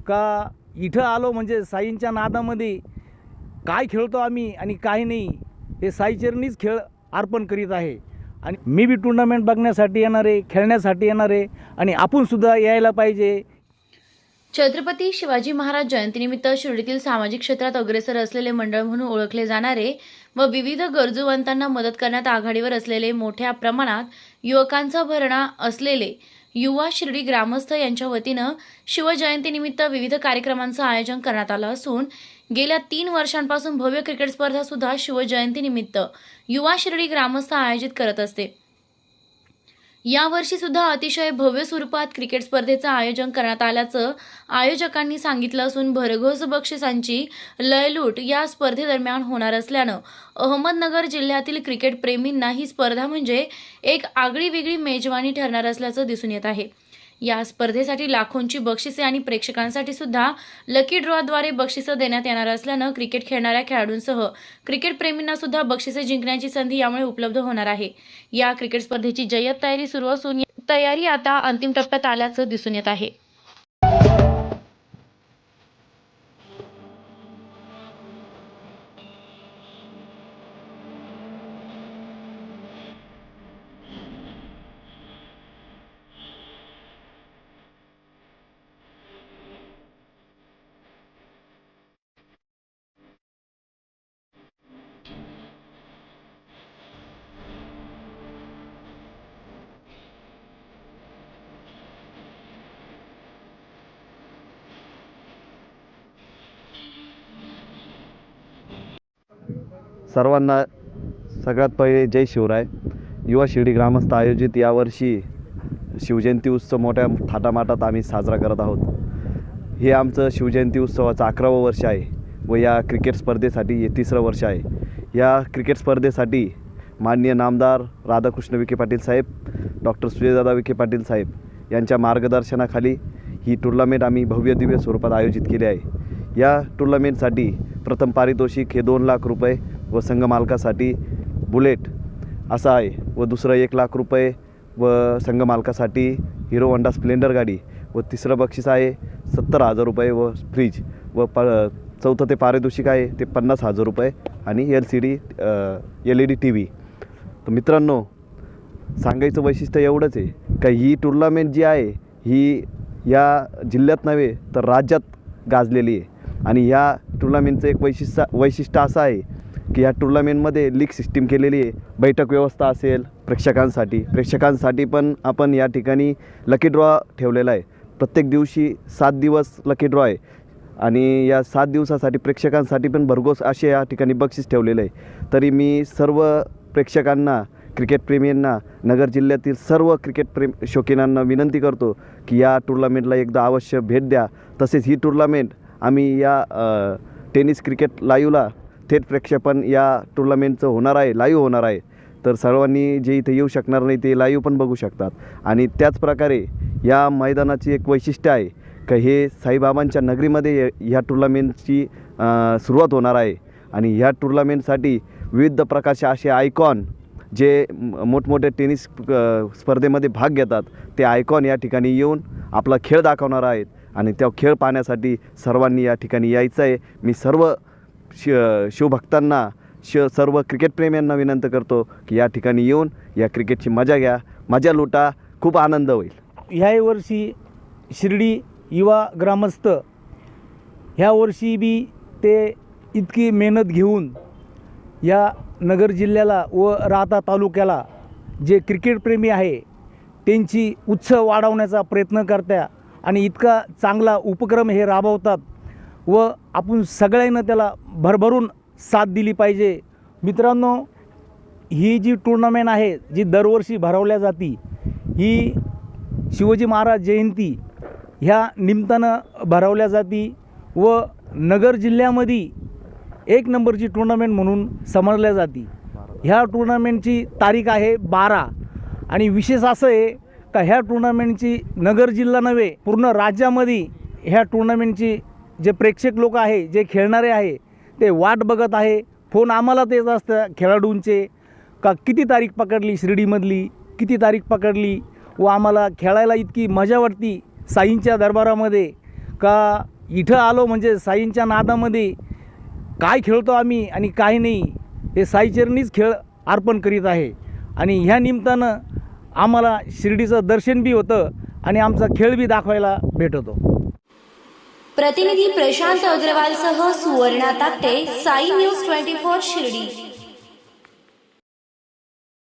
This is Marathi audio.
का इथं आलो म्हणजे साईंच्या नादामध्ये काय खेळतो आम्ही आणि काय नाही हे साईचरणीच खेळ अर्पण करीत आहे। आणि मी बी टुर्नामेंट बघण्यासाठी येणार आहे, खेळण्यासाठी येणार आहे आणि आपण सुद्धा यायला पाहिजे। छत्रपती शिवाजी महाराज जयंतीनिमित्त शिर्डीतील सामाजिक क्षेत्रात अग्रेसर असलेले मंडळ म्हणून ओळखले जाणारे व विविध गरजूवंतांना मदत करण्यात आघाडीवर असलेले मोठ्या प्रमाणात युवकांचा भरणा असलेले युवा शिर्डी ग्रामस्थ यांच्या वतीनं शिवजयंतीनिमित्त विविध कार्यक्रमांचं आयोजन करण्यात आलं असून गेल्या 3 वर्षांपासून भव्य क्रिकेट स्पर्धा सुद्धा शिवजयंतीनिमित्त युवा शिर्डी ग्रामस्थ आयोजित करत असते। यावर्षी सुद्धा अतिशय भव्य स्वरूपात क्रिकेट स्पर्धेचं आयोजन करण्यात आल्याचं आयोजकांनी सांगितलं असून भरघोस बक्षिसांची लयलूट या स्पर्धेदरम्यान होणार असल्यानं अहमदनगर जिल्ह्यातील क्रिकेट प्रेमींना ही स्पर्धा म्हणजे एक आगळीवेगळी मेजवानी ठरणार असल्याचं दिसून येत आहे। या स्पर्धेसाठी लाखोंची बक्षिसे आणि प्रेक्षकांसाठी सुद्धा लकी ड्रॉद्वारे बक्षिसं देण्यात येणार असल्यानं क्रिकेट खेळणाऱ्या खेळाडूंसह क्रिकेट प्रेमींना सुद्धा बक्षिसे जिंकण्याची संधी यामुळे उपलब्ध होणार आहे। या क्रिकेट स्पर्धेची जय्यत तयारी सुरू असून तयारी आता अंतिम टप्प्यात आल्याचं दिसून येत आहे। सर्वांना सगळ्यात पहिले जय शिवराय। युवा शिर्डी ग्रामस्थ आयोजित यावर्षी शिवजयंती उत्सव मोठ्या थाटामाटात आम्ही साजरा करत आहोत। हे आमचं शिवजयंती उत्सवाचं 11वं वर्ष आहे व या क्रिकेट स्पर्धेसाठी हे 3रं वर्ष आहे। या क्रिकेट स्पर्धेसाठी माननीय नामदार राधाकृष्ण विखे पाटील साहेब, डॉक्टर सुजयदादा विखे पाटील साहेब यांच्या मार्गदर्शनाखाली ही टुर्नामेंट आम्ही भव्य दिव्य स्वरूपात आयोजित केली आहे। या टुर्नामेंटसाठी प्रथम पारितोषिक हे 2 लाख रुपये व संघ मालकासाठी बुलेट असा आहे व दुसरं 1 लाख रुपये व संघ मालकासाठी हिरो होंडा स्प्लेंडर गाडी व तिसरं बक्षीस आहे 70,000 रुपये व फ्रीज व चौथं ते पारितोषिक आहे ते 50,000 रुपये आणि LED TV। तर मित्रांनो, सांगायचं वैशिष्ट्य एवढंच आहे का ही टुर्नामेंट जी आहे ही या जिल्ह्यात नव्हे तर राज्यात गाजलेली आहे। आणि या टुर्नामेंटचं एक वैशिष्ट्य असं आहे की या टुर्नामेंटमध्ये लीग सिस्टीम केलेली आहे। बैठक व्यवस्था असेल प्रेक्षकांसाठी पण आपण या ठिकाणी लकी ड्रॉ ठेवलेला आहे। प्रत्येक दिवशी 7 दिवस लकी ड्रॉ आहे आणि या 7 दिवसासाठी प्रेक्षकांसाठी पण भरघोस असे या ठिकाणी बक्षीस ठेवलेलं आहे। तरी मी सर्व प्रेक्षकांना, क्रिकेट प्रेमींना, नगर जिल्ह्यातील सर्व क्रिकेट शौकीनांना विनंती करतो की या टुर्नामेंटला एकदा अवश्य भेट द्या। तसेच ही टुर्नामेंट आम्ही या टेनिस क्रिकेट लाईव्हला थेट प्रक्षेपण या टुर्नामेंटचं होणार आहे, लाईव्ह होणार आहे। तर सर्वांनी जे इथे येऊ शकणार नाही ते लाईव्ह पण बघू शकतात। आणि त्याचप्रकारे या मैदानाची एक वैशिष्ट्य आहे का हे साईबाबांच्या नगरीमध्ये ह्या टुर्नामेंटची सुरुवात होणार आहे। आणि ह्या टुर्नामेंटसाठी विविध प्रकारचे असे आयकॉन जे मोठमोठे टेनिस स्पर्धेमध्ये भाग घेतात ते आयकॉन या ठिकाणी येऊन आपला खेळ दाखवणार आहेत आणि त्या खेळ पाहण्यासाठी सर्वांनी या ठिकाणी यायचं आहे। मी सर्व शिवभक्तांना, सर्व क्रिकेट प्रेमींना विनंती करतो की या ठिकाणी येऊन या क्रिकेटची मजा घ्या, मजा लुटा, खूप आनंद होईल। ह्या वर्षी शिर्डी युवा ग्रामस्थ ह्या वर्षी बी ते इतकी मेहनत घेऊन या नगर जिल्ह्याला व राहता तालुक्याला जे क्रिकेट प्रेमी आहे त्यांची उत्सव वाढवण्याचा प्रयत्न करत्या आणि इतका चांगला उपक्रम हे राबवतात व आपण सगळ्यांना त्याला भरभरून साथ दिली पाहिजे। मित्रांनो, ही जी टुर्नामेंट आहे जी दरवर्षी भरवल्या जाती ही शिवाजी महाराज जयंती ह्या निमित्तानं भरवल्या जाती व नगर जिल्ह्यामध्ये 1 नंबरची टुर्नामेंट म्हणून समजल्या जाती। ह्या टुर्नामेंटची तारीख आहे 12 आणि विशेष असं आहे का ह्या टुर्नामेंटची नगर जिल्हा नव्हे पूर्ण राज्यामध्ये ह्या टुर्नामेंटची जे प्रेक्षक लोक आहे, जे खेळणारे आहे ते वाट बघत आहे। फोन आम्हाला तेच असतं खेळाडूंचे का किती तारीख पकडली शिर्डीमधली, किती तारीख पकडली व आम्हाला खेळायला इतकी मजा वाटती साईंच्या दरबारामध्ये का इथं आलो म्हणजे साईंच्या नादामध्ये काय खेळतो आम्ही आणि काय नाही हे साईचरणीच खेळ अर्पण करीत आहे. आणि ह्या निमित्तानं आम्हाला शिर्डीचं दर्शन बी होतं आणि आमचा खेळ बी दाखवायला भेटतो. प्रतिनिधी प्रशांत अग्रवालसह सुवर्णा तापटे, साई न्यूज 24 शिर्डी.